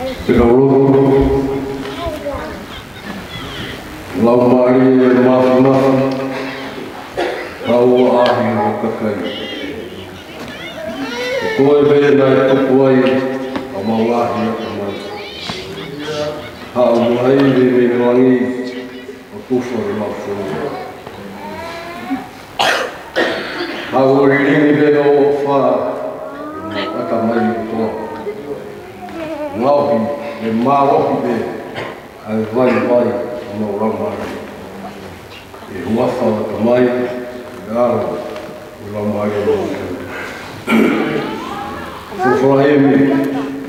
Pinaulog, laumari mafi-mafi, rau ahi o kakai. Koe vea nai tupu ai, a mauahi o kamai. Hau muhai me noangi, o kufa o mawhuru. Hau riringi vea o wha, ata mai o toa. Ngauhi, me mārohi me, ai vai a mauramari. E huafa o tamai, e ara o ramari o mawhuru. Fufurahimi,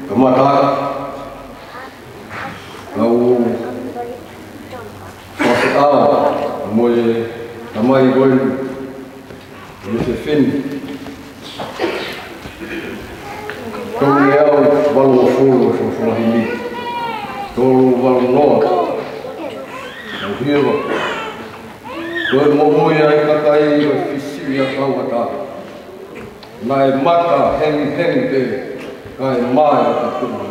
kamataka, lau whakatao, moe tamai goenu, e se whini. Tōru e au walu o furu o fufurahimi, tōru walu noa, au hiwa. Koe momoe ai kakai o whisi a kauataka. Nai mata hengi te, kai mai o te tūna.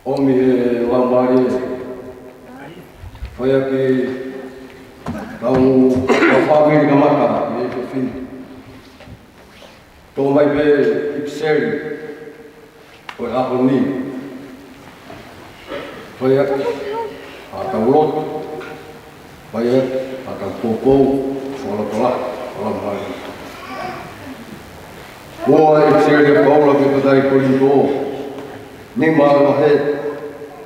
Omi e lamari foi aqui tau a família mata e que fim tô mai be ipseri foi a oni foi aqui a taulot foi a tau popo fala lamari boa ipseri paula que dai corinto ni ma he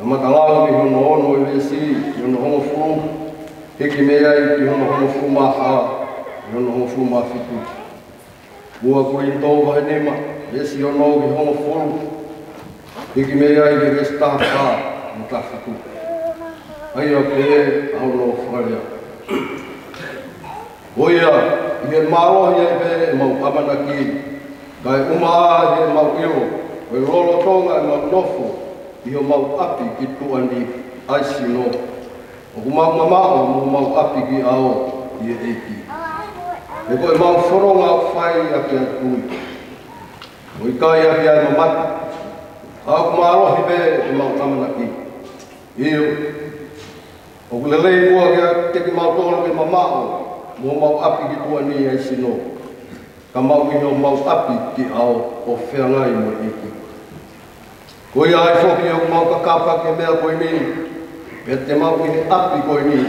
Matalaw ni hono ono esi hono hono fu hiki mea I ki hono fu maha hono fu mafiku bua kurinto wa nema esi hono ki hono fu hiki mea I ki resta pa mutafiku ayo ke hono faria oia I malo ia be mau amanaki kai uma ia mau io o rolo tonga mau nofo I o mau api ki tuani aisi no. O mau mamao mau api ki ao I e eki. E koe mau whoronga whai aki a tui. O I kai aki a mamati. Au kumalohi be e mau kamanaki. Io. O kulelei mua kia teki mau tolo ki mamao. Mo mau api ki tuani aisi no. Ka mau ki o mau api ki ao o whengai mo eki. Koe ai whoki o mau kakapa ke mea koe ni, pe te mau I he api koe ni,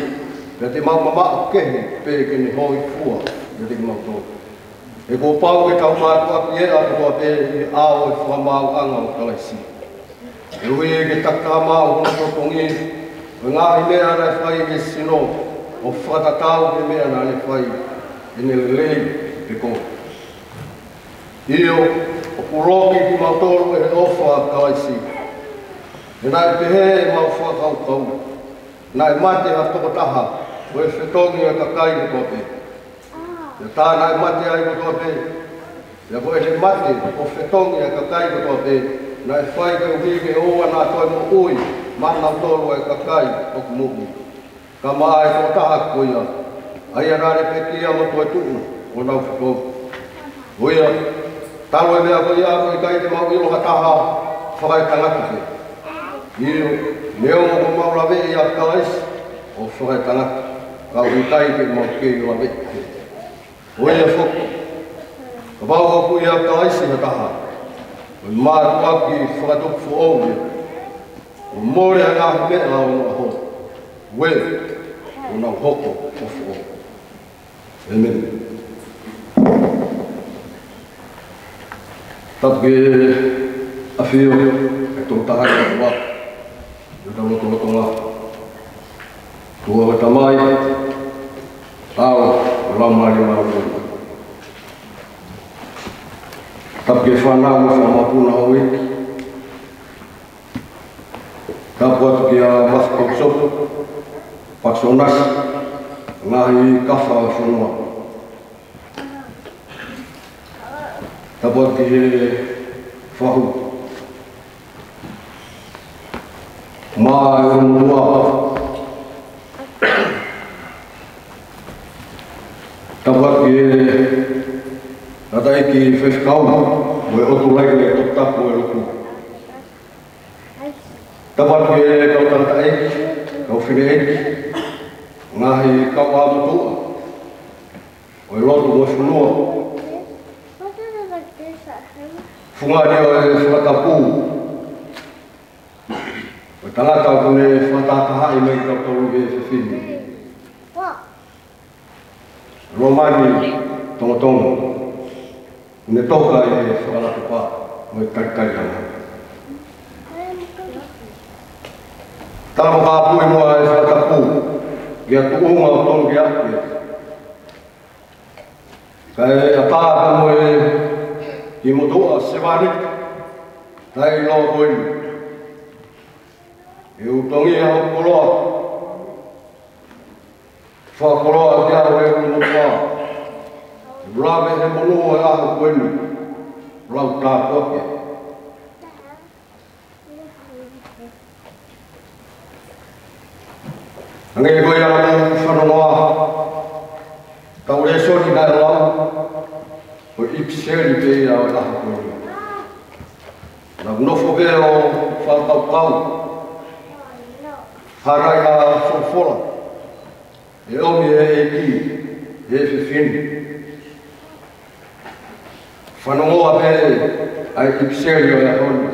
pe te mau mamao kehi, pe ke ni hoi fua, pe te mau tō. E ko pau ke kau mātu api e atu kua pe I ao e wha mau anga o kalaisi. E ui e ke taka mau hono totongi, o ngāhi mea nei whai ke sino, o whatatau ke mea nei whai, e ne lei pe ko. Io, o kuroki ki mau tōru e ofa kalaisi. E nai pehe e mau whakau kau. Nai mate a toko taha, o e whetongi a kakai ko tope. E tā nai mate ai ko tope. E ko e he mate o whetongi a kakai ko tope. Nai whai ke uhi ke oa nā toi mo ui, mana tōru e kakai o kumuhi. Ka maa e ko taha koia. Ai a rare pe kia mo toi tuu, o nau whetongi. Oia, talo e mea ko ia ko I kai te mau ilo hataha whakai tangata te. Io, leo mo ko mau lawe I a kalaisi o whakai tangata. Kau I kai te mau kei lawe te. Oia whoko. Ka pau o ku I a kalaisi hataha. O I mātu aki whakatuku fu ou ia. O mōre a ngāhi mea o no aho. Wele, o nau hoko o fu ou. Amen. Tato ke a whio e tō taha i atua, e tau loto loto ngā. Tua o tamai, tau o laumari ngā rūma. Tato ke whanau ma whamapuna o wiki. Tapo atu ki a Mathkop Sopo, Pakso Nasi, ngāhi kawha o whanua. Tapo ki he whahu. Mā e mua. Tapo ki he ratai ki whewhikau, mo e otu leile e tapu e ruku. Tapo ki he kau tanta eki, kau whine eki, ngahi kau amutua. O e lotu mo whanua. Fungari o e whakatapu. O tangata o kone whatatahai mei kau tolu e whewhini. Romani tongotongo. Ne toka e whakalatupa o e karikairanga. Tala mo ka pui mua e whakatapu. Gia tuunga o tonu ki ake. Kai a tāka mo e I motoa sewarik, tai lo koini. E utongi a hokoloa. Whakoloa kia o e motoa. Rawe he monua e aho koini. Rau tā koke. Ange koe a mo whanongoa. Tau re soni nai lau. O ipseri pe a o laha koe. Nau nofo pe o whakau kau. harai a fofola. E omi e ki, e fifini. Whanongoa pe ai kipseri o e honi.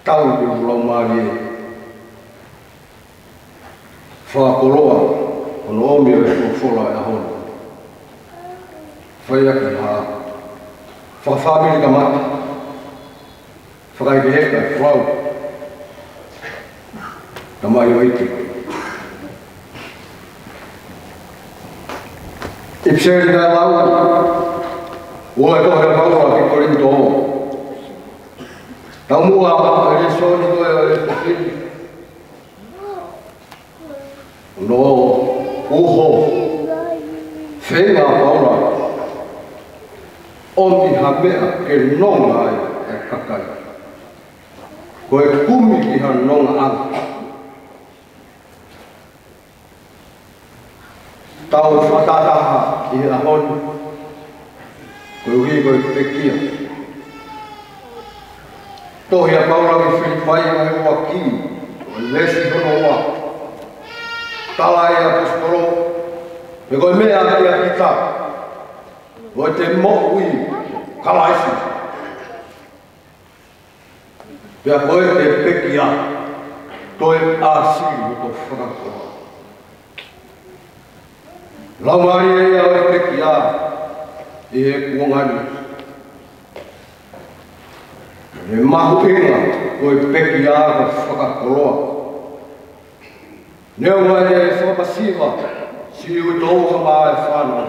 Tau ki ulau maari e. Whakoroa, ono omi o e fofola e honi. Whaiaki haa. Whawhamiri ka mata. Whakai heka e whau. Ka mai o iti. Ipseri ka lau. Ua e tohe paura ki korinto o. Tau mua e soni koe o e whiwhiri. No uho. Whenga paura. Omi hamea ke nonga ai e kakai. Ko e kumi ki ha nonga anga. Tau whatataha i a honi. Ko e hui ko e pekia. Tohi a paura ki whiwhai mai ua ki. O lesi hono ua. Tala e a pistolo. Me koe mea ki a kita. O te mo ui kalaisi. Pea koe te pekia. Koe a siri o to whakakoa. Laumari e a e pekia. I he kuongani. E mahu inga koe pekia ka whakakoloa. Neo mai e whakasiwa. Si ui toha maa e whanau.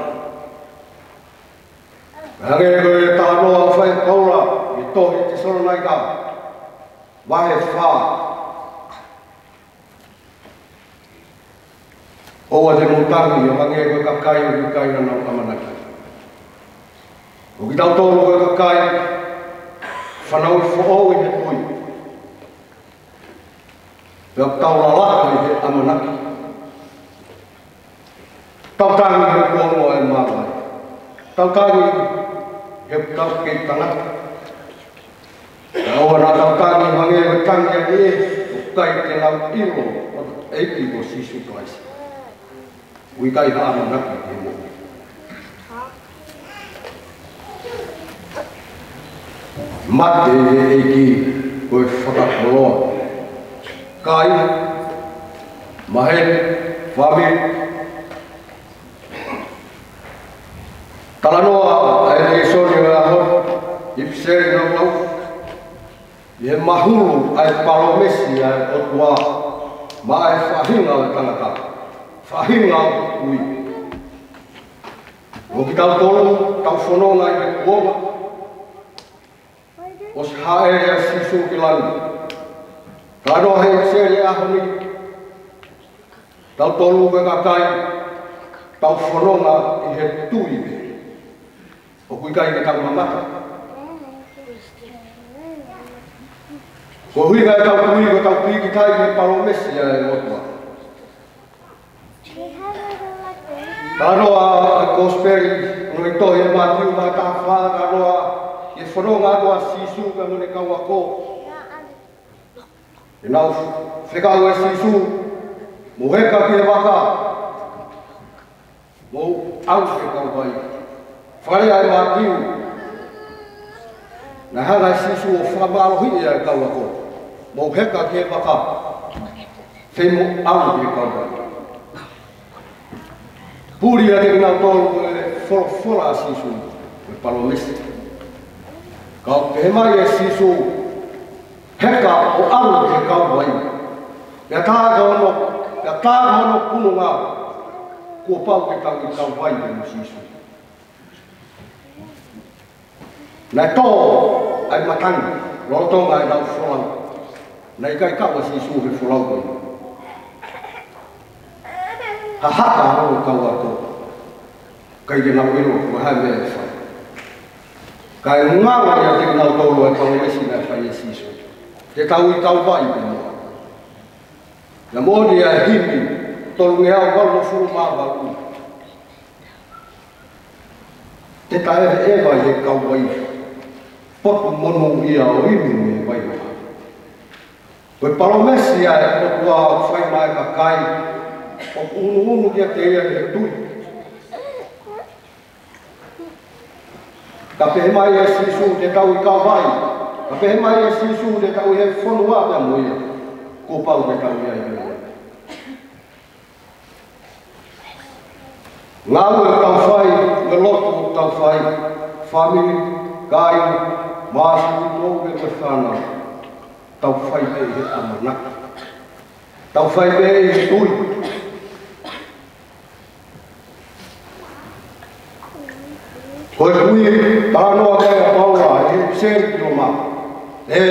Hange koe e tānoa whai kaura i tohi te Soronaika. Wahe whā. Oa te mutangi o hange koe kakai o ki kaina nau kamanaki. O ki tau tōru koe kakai, whanau i whaou i he tui. Pea tau lalaka i he amanaki. Tau tangi he kuongoa e mātai. Tau tangi he tau kei tangata. Oa nā tau tangi hange koe tangi a e, o kai te nau ilo, o eiki ko sisu kaisi. Ui kai ha amanaki te mo. Mate e eiki koe whakakoloa. Kai, mahe, whami. Talanoa e nei soni o aho, ipseri no mau. I he mahulu ai palomesi ai otua. Ma e whahinga o tangata. Whahinga o ui. O ki tau tolu, tau whanonga i he kuonga. Os hae a sisu ki lani. Tano hei sere ahoni. Tau tolu ke kakai. Tau whanonga i he tui. O kui kai ke tau mamata. Ko hui kai tau tui ko tau tui ki kai ke palomesi a e otua. Tano a kosperi, no i tohi e matiu mai tā whāra roa. E whanonga atua sisu ka mune kau a ko. E nau whekau e sisu, mo heka ki e waka. Mo au whekau vai. Whare ai matiu. Na hana e sisu o whamalohi e kau a ko. Mo heka ki e waka. Whemo au e kau vai. Puri a te nau tolu e whora sisu. E palomesi. Kau te he mai e sisu heka o aru he kau wai. Ia tāga ono pununga kua pau ke tau i kau wai e mo sisu. Nai tō ai matangi, rotonga e nau wholau. Nai kai kau a sisu he wholau koi. Ha haka hao kau ato. Kai ke nau ilo, kua hai mea e whai. Kai ngawa ia te nau tōru e palomesi na whai e sisu. Te tau i tau vai pe moa. Na mōni a himi, tolu nge au walu furu maa walu. Te tae e vai he kau wai. Potu mono ia o inu e vai hoa. Koe palomesia e o tua whai mai ka kai, o unu kia te ia he tui. Ka pehe mai e sisu te tau I ka vai, ka pehe mai e sisu te tau he whanua pia moia, ko pau te tau ia I moia. Ngau e tau whai, me loto tau whai, family, kai, māsi, tō e me whanau. Tau whai me he amanaka. Tau whai me he tui. Koe kui tānoa kai a paura he sēri o mā. E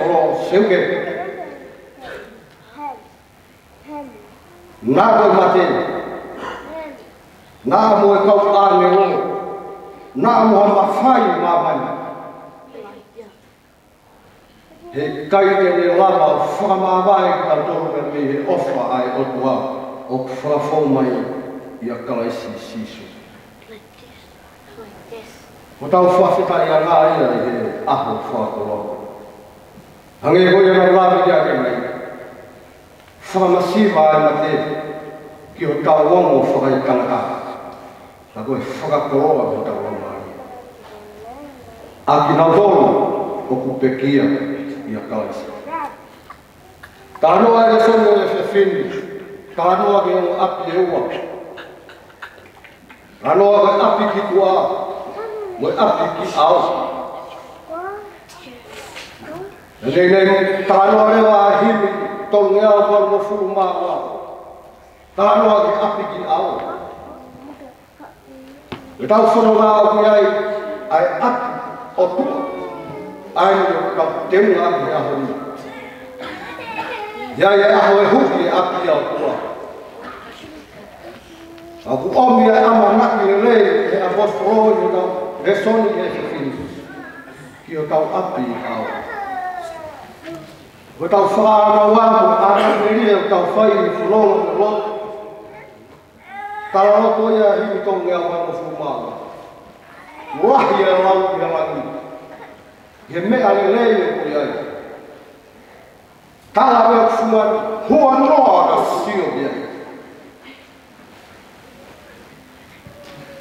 o seuke. Nā koe mate. Nā mo e kau āne o. Nā mo ha mawhai mā mai. He kai te ne lava o whakamāwai ka tōruka me he ofa ai o tua o whakafau mai I a kalaisi sisu. Ko tau whawhitai a ngā ia I he aho whakaro. Hange hoi ana lawi kia ke mai. Whakamasiwa ai ma te ki o tau wango whakai kanaka. Ta koe whakakoroa ko tau wango ai. A ki nau tōru o kupekia ia kalaisi. Tānoa e songo e whewhini, tānoa ke o api e ua. Tānoa ke api ki kua, mo api ki ao. Nei, tānoa rewa himi, tonu e au paru mo furu māua. Tānoa ke api ki ao. E tau whono ngā au ki ai api o tua. Ai ka temu ake aho ni. Ia aho e huki e api au kua. Aku omi e amanaki e rei e a bosroi e tau resoni e whiwhini. Ki o tau api au. Ko tau whaana wamu ana meri e tau whai I whanonga e loto. Tara loto ia himi tonga e au hano whumanga. Wahi e lau I a langi. He mea le lei e koi ai. Tala mea kufuani, hoa noa ka sio bia.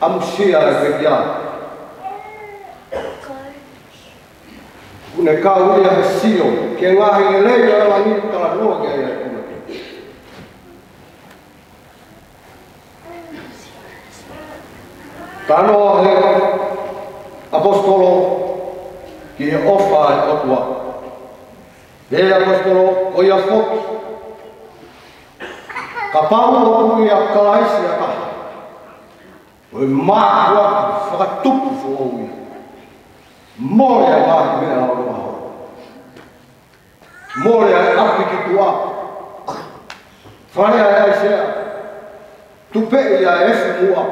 Amusia e pekia. Kune kau ia he sio, ke ngahi e lei e la nini tala noa kia ia kuna. Tanoa he apostolo ki he ofa e otua. He apostolo o ia foki. Ka pau o kui a kalaisi a kaha. O e mātua whakatupu fo o ui. Mōre a mahi mea au maho. Mōre a api ki tua. Whare a eisea. Tupe I a efu mua.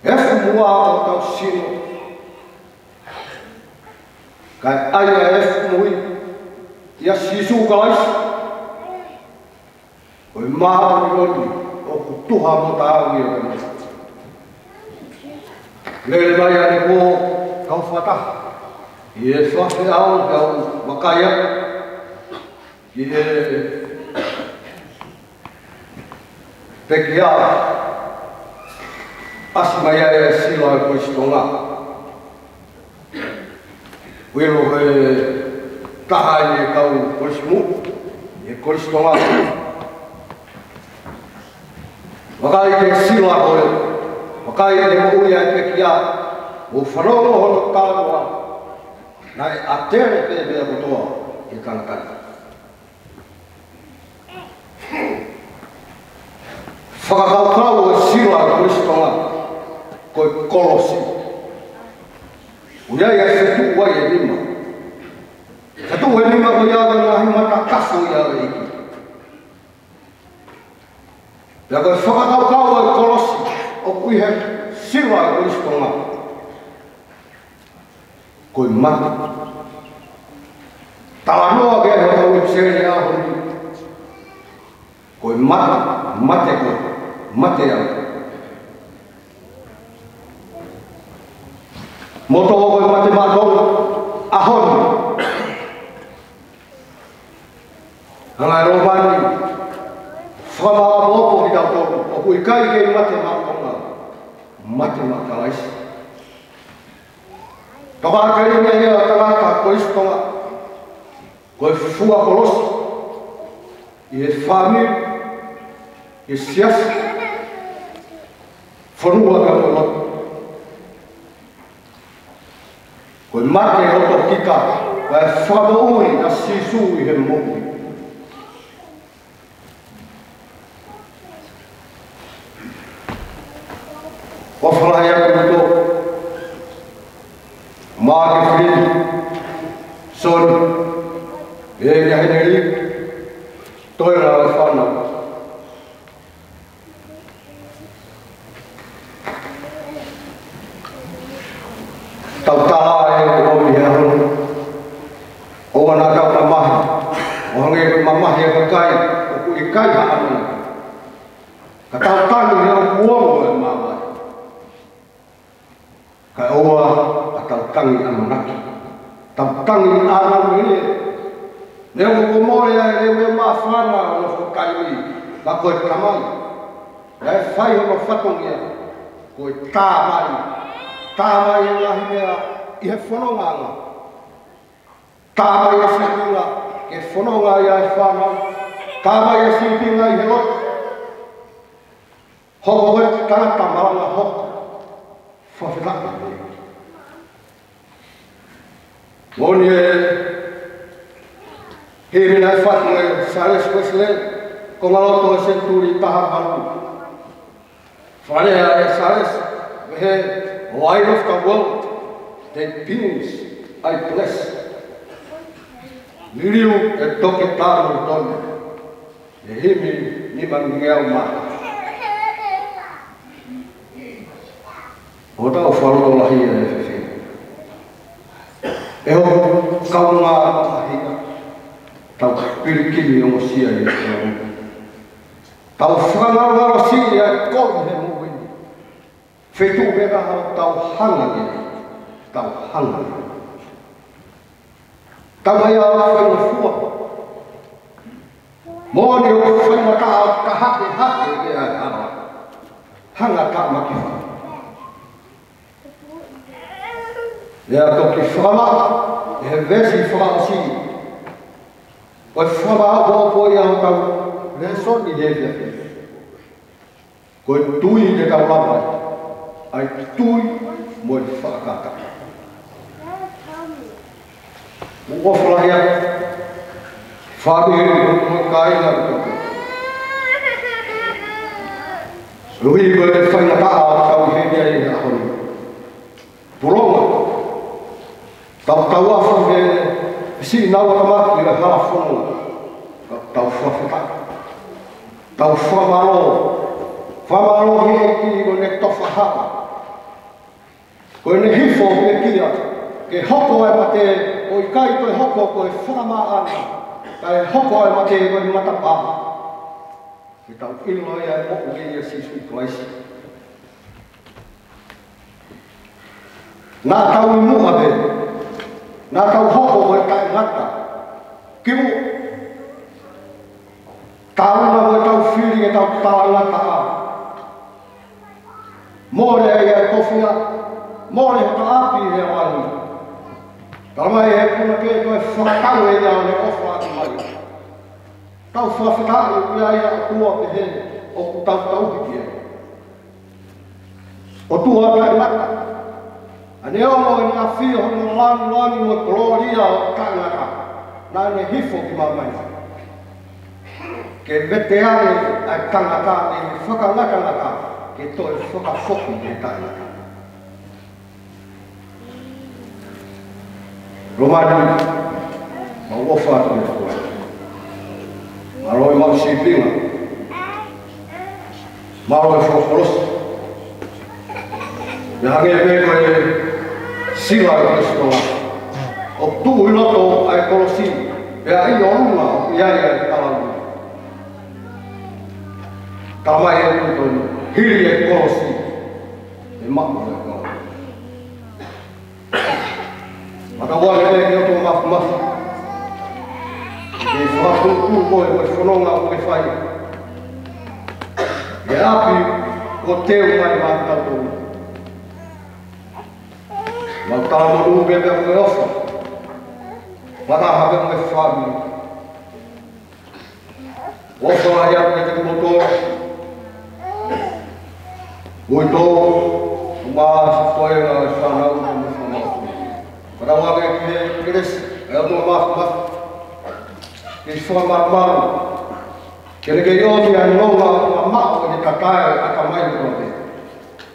Efu mua o tau sino. Kai ai a efu mui, ia sisu kalaisi. O I maa o roni, o kutuha mo tāwi o kani. Lele mai ane ko kau whataha. I e whawhi au kau wakaya. I e peki a. Asi mai e sila e koistonga. Wero he taha I e kau korismu, e koristonga. Wakai ke sila koe, wakai e mouia e pekia, o whanongo hono tānoa, nai a tere pe mea kotoa e kanakani. Whakakaukau e sila koristonga, koe kolosi. Uiai a whetu wai e lima. Whetu e lima ko iaga ngahi mata kaso iaga iki. Ia koe whakakaukau e kolosi o kui he sila e koristonga. Koe mati. Talanoa ke he hau I pseri aho ni. Koe mati, mate koe, mate au. Moto o koe mate matou ahoni. mati makalais. Toka kali ni tanga ko istonga. Ko fua kolos. E família e sias fornua ka ko. Ko mate o tika vai famoi a sisu e mo. O fala ya ko ma ke son e ya heneri toi ra fana tau tala e o mi ha o ana ka mamahi o nge mamahi e kai o ku i kai ha ana ka tau tani e o kuo e mama ka oa a tau tangi amanaki tau tangi ana mele leo ko more e me ma fana o ko kai la ko kamai la fai o fatongia ko tamai la himea I he whanonga tamai e whipinga ke whanonga ia e whana tamai e whipinga I he lot hoko e tangata maranga hoko whawhiraka Moni e he mina e whatunga e Sales Wesleyan ko ngaloto e senturi taha maru whanea e Sales he light of the world that beings I bless. Liriu e toke tāru tone, e himi ni mangiau mata. O tau wharoa lahi e whewhi. E ho kaunga ahika, tau pirikini o mosia I e tau. Tau whangarawara si e koi he muwini. Whetu mega hao tau hanga ni. Tau hanga. Tau mai a whainga fua. Mōni o whainga ka hake e a hanga. Hanga ka makiwha. E a toki whama, e he vesi whaasi. O e whama a hōpo I a tau, le soni he via. Ko e tui te tau lamai. Ai tui mo I whakata. Mo whalahi a whabiru mo kaina toko. Ruhi ko e whainga taa tau henia I ahoni. Puronga. Tau afu he si nawa kamaki I hala whanonga. Tau whawhita. Tau whamaro. Whamaro he ki ko ne tofa hapa. Ko ne hifo me kia, ke hoko e mate, o I kai koe hoko koe whama ana, kai hoko e mate koe matapa. Ke tau ilo e moku e si sui koaisi. Nā tau I mua te, nā tau hoko koe kai ngata, kimu. Tāuna koe tau whiri e tau tāngata a. Mōre e kofia, Mōre ho ta api he wani. Taramai he puna ke koe whakatau e nao ne ofa ati mai. Tau whawhitau I a kua pe he o ku tau hiki e. O tua kai mata. A ne ongo e nga whio hono lani o gloria o tangata. Nā ne hifo ki mamai. Ke veteane ai tangata e whakangakanaka ke toi whakafoki ke tangata. Romani, ma wofa atu e kua. Ma roi mau si pinga. Ma roi whokorosi. Me hange e pēko e sila I Kristoa. O tū I loto ai korosi. E a I orunga o iai ai talamu. Tamai e kutoni, hiri e korosi. E maku e kua. Maka wale e ki oto mafu. E whakatungu koe koe whanonga o ke whai. E api o teo mai mātau. Mau tala mo bebe o me ofa. Para habe o me family. Ofa ya me te motor. Muito mas foi na sana o me fama. Para o que cresce, é o mas que só marmar. Que ele ganhou minha nova mamá de catar a tamanho do homem.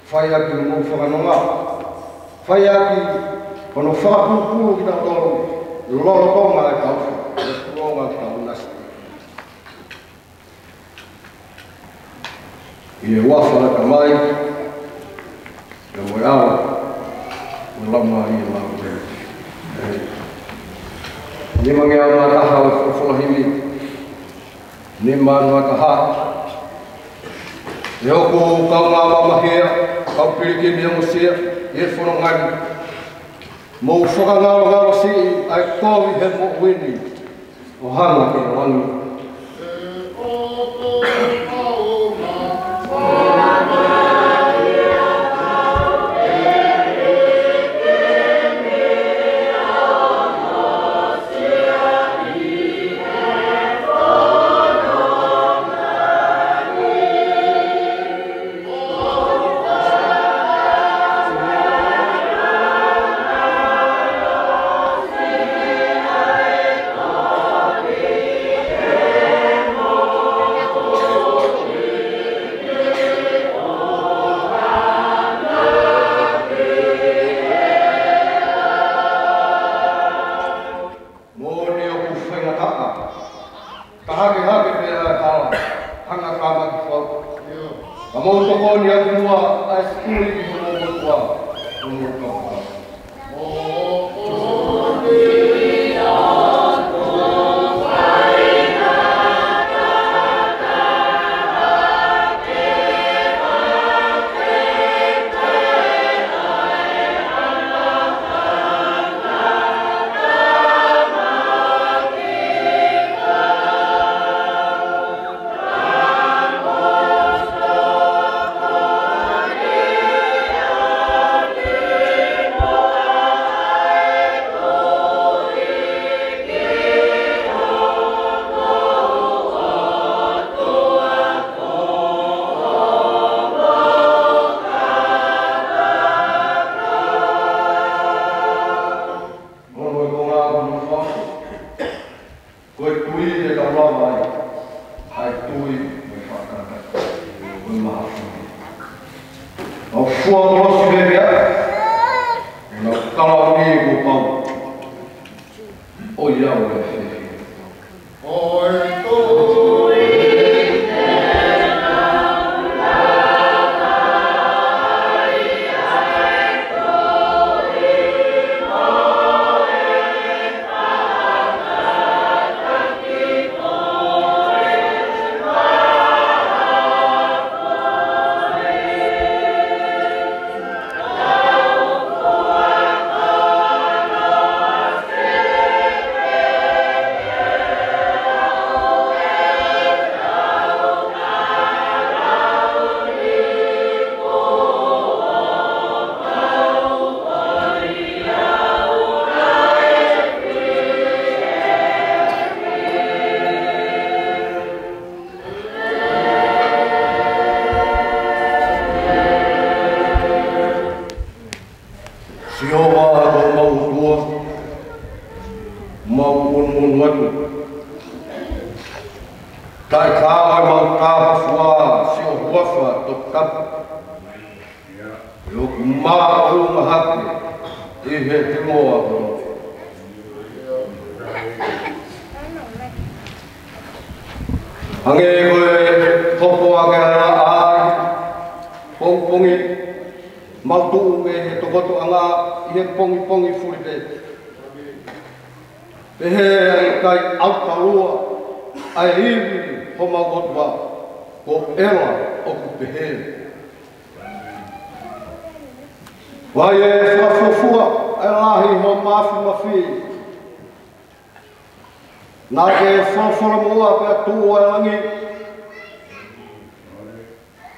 Fai aqui no mundo fora não há. Fai aqui quando fala com o pulo que dá todo logo com a calça, logo a calça. E eu vou falar também. Eu vou o lama aí lá. Ni mangia mata o folahimi. Ni manu ataha. Eu com o calma mahia, o piriki mesmo se e foram aí. Mo foga ngalo si ai kovi he mo wini. O hana ke wani.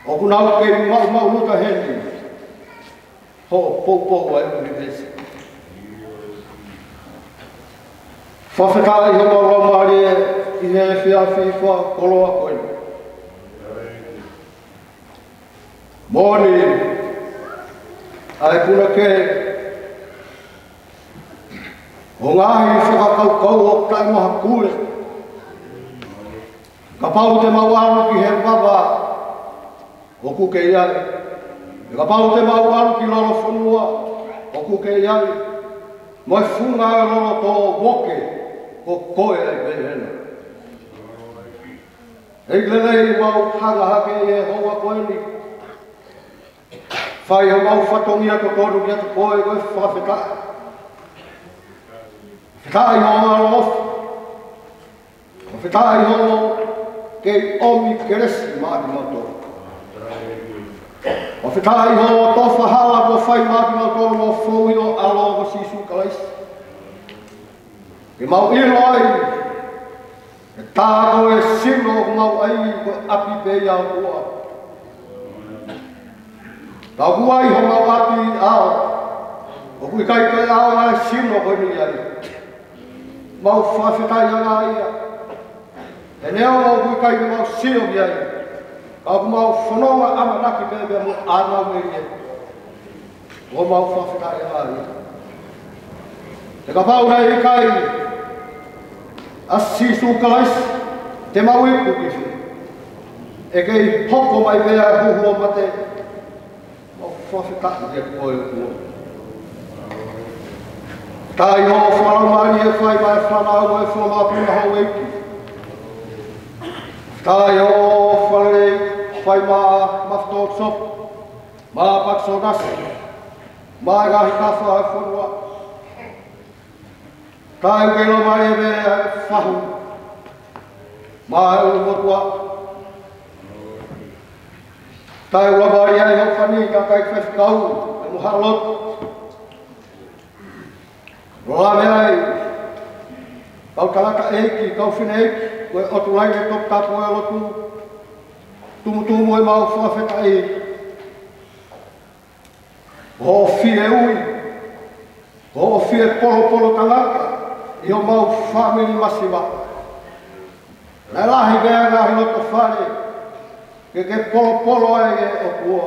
O kunau ke mau luta he. Ho po po ai Whawhetai ho maura maari I he whiawhi wha koloa koe. Mōni, ai puna ke, o ngāhi whakakaukau o kai maha kure. Ka pau te mauaru ki he wawa o kuke iai. Ka pau te mauaru ki loro whanua o kuke iai. Mai whunga e loro tō woke o koe ai pehena. Ei lelei mau hanga hake e hoa koe ni. Whai ho mau whatongia ko tonu ki atu koe koe whawhetai. Whetai ho alofu. Whetai ho kei omi keresi maati mautoro. Whetai ho tofa hala ko whai maati mautoro mo fōi o alo ko sisu kalaisi. Ke mau ilo ai. E tāko e sino mau ai ko api pei au kua. Tau kuai ho mau api ao. O kui kai kai ao ai sino ko ni ai. Mau whawhetai anga ia. E neo mau kui kai mau sino ki ai. Kau mau whanonga amanaki bebe mo anau me ia. O mau whawhetai anga ia. Te ka pau nei I kai. Asi sukalais te mau ipu ki whi. E kei hoko mai mea huhua mate. Mau whawhetaki te koe kua. Tai ho wharamari e whai mai whanau e whamapuna hau eiki. Tai ho wharei whai maa maftot sop. Maa pakso nasi. Maa gahi kawha e whanua. Tai ukelo mai e mea whahu. Maa e umotua. Tai ua mai ai ho whani ka kai whewhikau. E muharlotu. Roa me ai, kau talaka eiki, kau whina eiki, koe otu lai e top tapo e lotu, tumutumu e mau whawheta e. Ho whie ui, ho whie polo tangaka, I ho mau whamiri masiwa. Nai lahi mea ngahi loto whare, ke polo e o kua.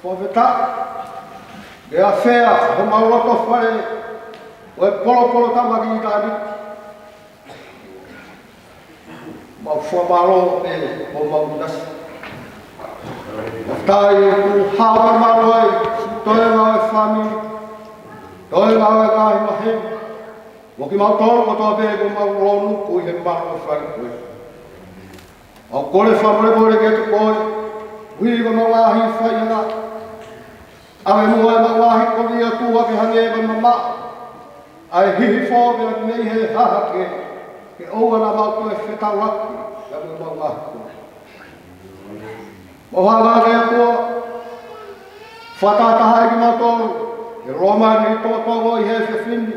Whawheta, ke a whea, ho mau loto whare, o e polo tamaki I tāni. Mau whamaro e o mau nasi. Whtai e ku hawa maro ai, toe ngau e whami, toe ngau e ngahi mahe. Moki mau toro ko toa pēko mau ronu kui he maro e whari koe. Au kore whamore ke tu koe, hui ko mau ahi whai anga. Awe mua e mau ahi ko nia tua ki hange ko mama. Ai hihi fōme o nei he haha ke ouana mau koe whetau aki, ka mua mau mahu. Mo hanga rea kua, whatataha e ki mau tōru, e romani tōtongo I he whiwhini.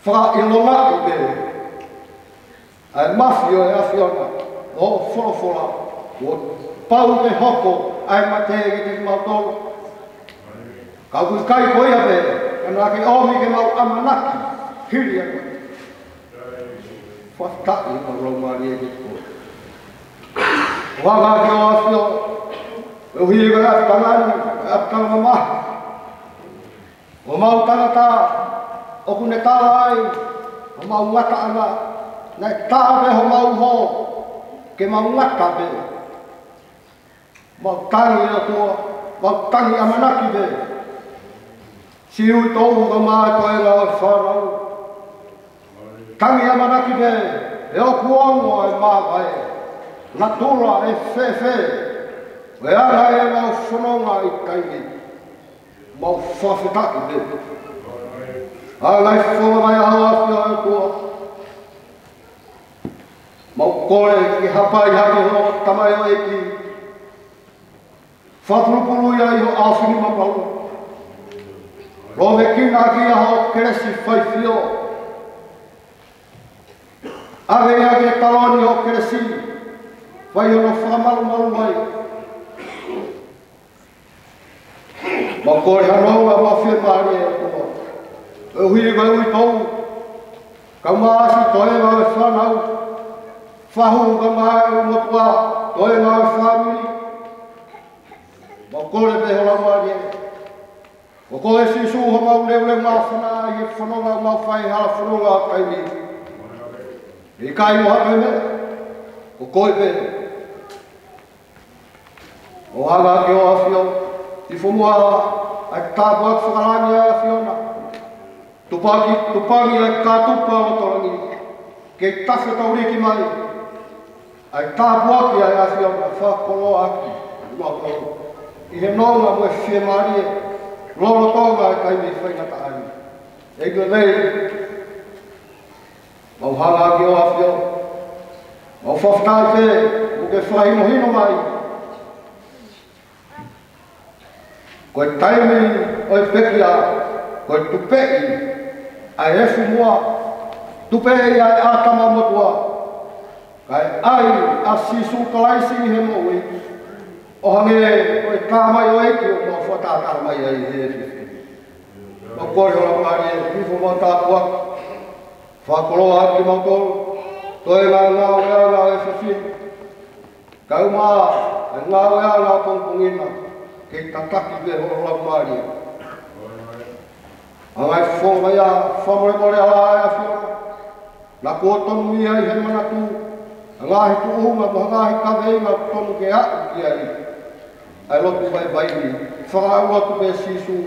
Whaka I longa I te, ai mafio e awhiona, o wholawhola, o pau te hoko, ai matee ki te mau tōru. Kau kui kai koe a pēre, Nā ki omi ke mau amanaki, hiri a koe. Whakataki ma romani e ki koe. Wanga ki o awhio, e uhi koe aptangani, aptanga mahi. O mau tangata, o kune tāra ai, o mau ngata ana, nei tāpe ho mau ho, ke mau ngata pe. Mau tangi a koa, mau tangi amanaki pe. Siu tōu ka maa koe ngā whanau. Tangi amanaki pe, e o kuongo e maa vai. Nā tura e whewhe. E ara e mau whanonga I kaingi. Mau whawhetaki pe. A ngai whonga mai aho awhia e kua. Mau kore ki hapai haki ho tamai o eki. Whapurupuru ia I ho awhini mapalu. Ro me kina ki aho keresi whaiwhio. Ave ia ke taloni ho keresi. Whai ono whamaru mai. Ma kore hanoa ma whimari e kua. o hui ga ui tau ka maasi toi ga whanau whahu ka mai o motua toi ga whamiri ma kore te hola maari o koe si su ho mau leu le mawhana i whanonga mau whai hala whanonga kai ni i kai mo hape me o koe pe o hanga ki o awhio i whumua ai tāpua ki whakarangi ai awhiona tupangi ai kātupa o torangi kei tawhi tauriki mai ai tāpua ki ai awhiona whakolo aki i he nonga mo e whie marie loro tonga e kai me whaingata ai e ka nei mau hanga ki o awhio mau whaftai te mo ke whahino hino mai koe taimi oi pekia, koe tupei ai efu mua, tupei ai atama motua, kai ai a sisu kalaisi he moui, o hange oi tāmai o eki o mua whatata mai ai he fifi. O kore o langari e pifo mau tāpua, whakoloa aki mautoro, toi ngā ngā e fifi, kau maa e ngā ngā pongpongina, kei tataki pe horola maari. Angai whonga ia, whamore more ala ai a whiona. Na kua tonu ia i he manatu, angahi tu unga, mo angahi kaweinga tonu ke aku ki ai. Ai lotu vai baini, whakau lotu pe sisu,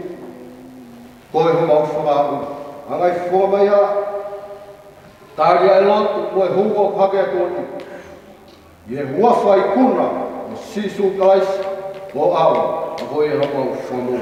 koe ho mau whakau. Angai whonga ia, tāri ai lotu, moe hungo hake atoni. Ie huawha i kuna, mo sisu kalaisi, mo au. Voi hapa ufondo.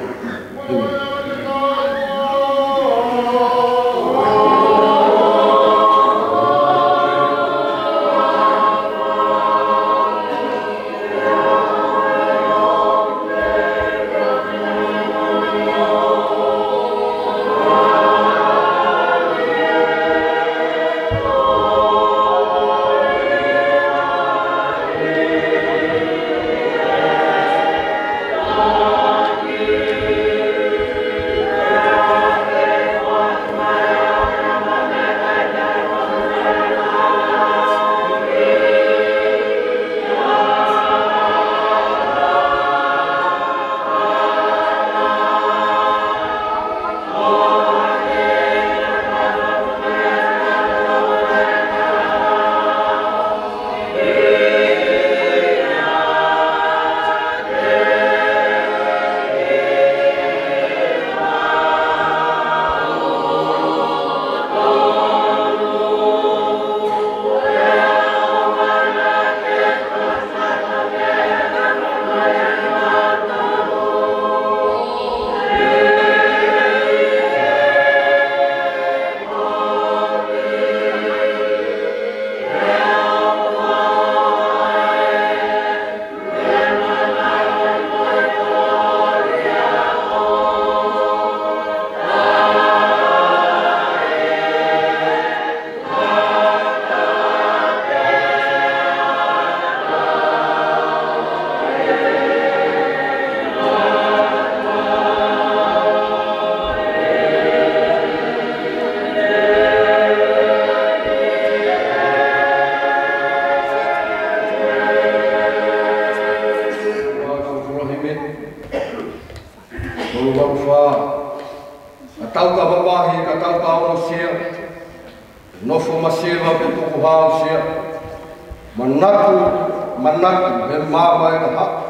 Manatu, he mawa e ka hapa.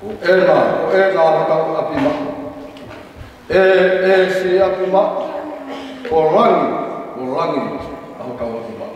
O ena hatau apima. Si apima. O rangi, hatau apima.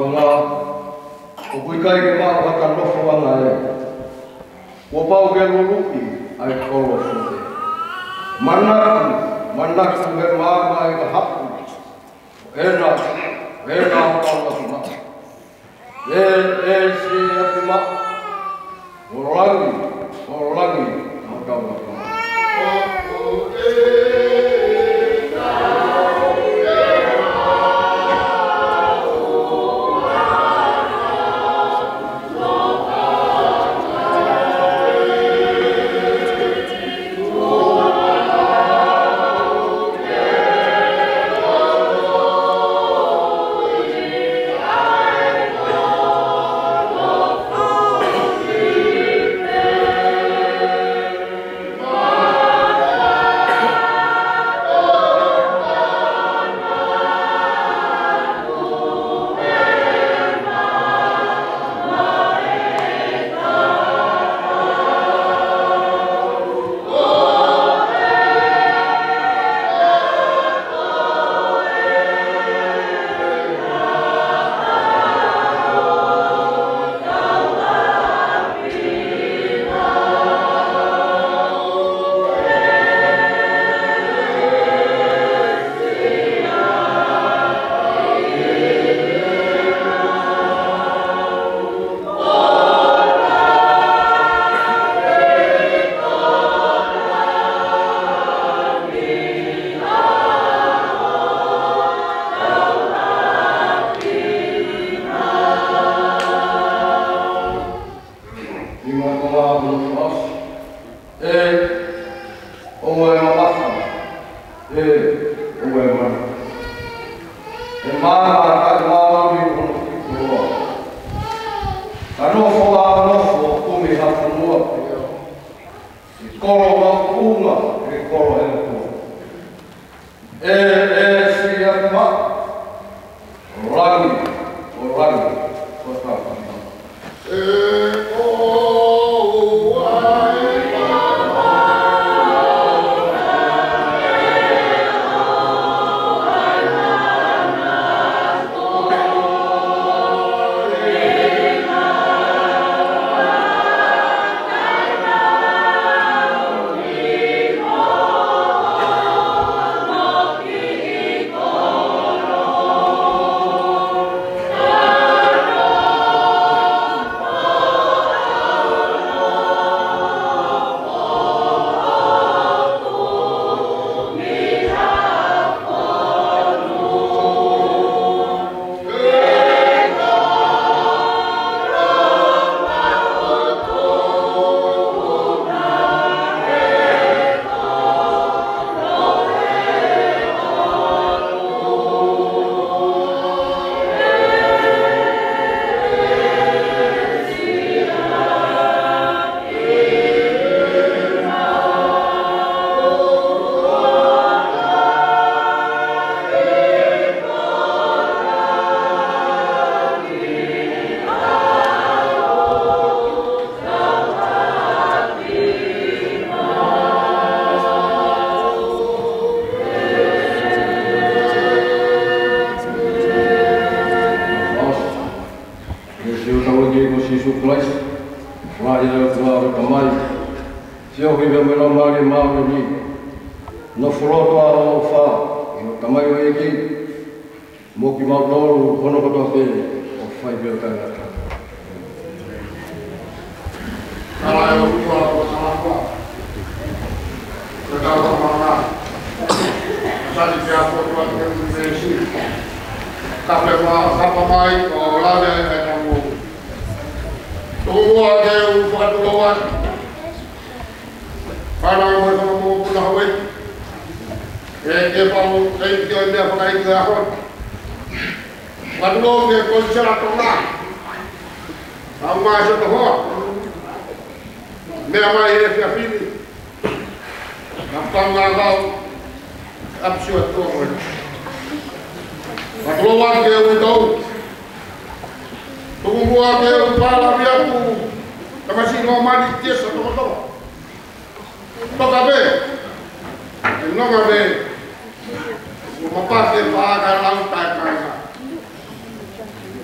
ngā o kui kai ke mā waka nofo wanga e. Kua pau ke luluki ai kolo fute. Manaku he māma e ka hapu. Ena hokanga ki mā. Si ati mā. Orangi hokanga ki mā.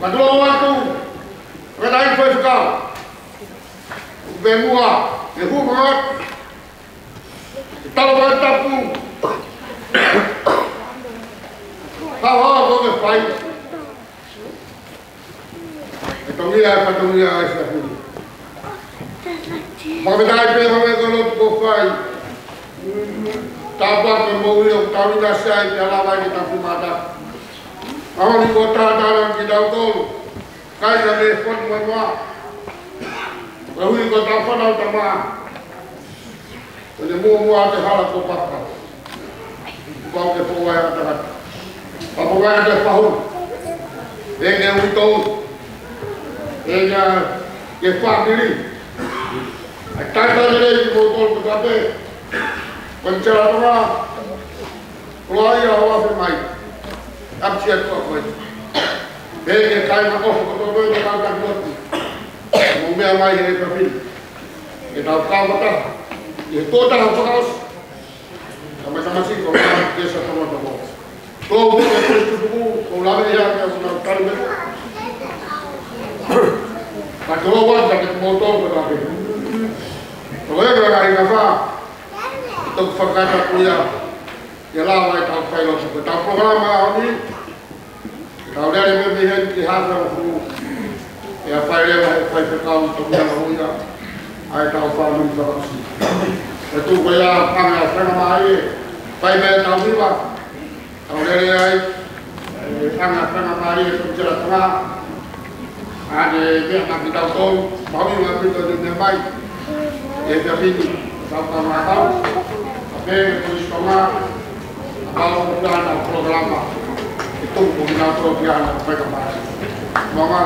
Padua tu, kadang first kau, bemua, lehu mat, tahu berapa tu, kau berfai, Patungia siapa? Magadai pe kalau berfai, tabak memori tahu nasihat dalam kita kumada. Awak di kota dalam kita tu, kaya lebih pun berwa. Lalu di kota pun ada tema. Jadi mua ada hal apa apa. Kau ke pawai ada. Pawai ada pahun. Dengan itu, dengan kefak diri. Tanda diri botol berapa? Pencara keluar awak bermain. Ab siat kau kau. Hei kai nak kau kau kau kau tak buat. Mungkin amai ini kafir. Kita kau kata. Itu dah kau. Sama-sama sih kau biasa sama-sama. Kau bukan Kristus tu, kau lama ya kau nak kau. Kalau kau sakit motor berapa? Kalau yang hari apa? Itu fakta kuliah. Ialah mai tahu file itu. Tahu program ini. Tahu dari membihen kihasa itu. Ya file kau tu yang punya. Ai tahu file itu. Itu kaya panggil setengah mai. File tahu ni bah. Tahu dari ai panggil setengah mai itu jelas tengah. Ada dia nak kita tahu. Bahawa kita itu dia mai. Ya tapi tahu tahu. Oke, tulis tengah. Kalau sudah ada program itu mungkin program mereka bahas. Maka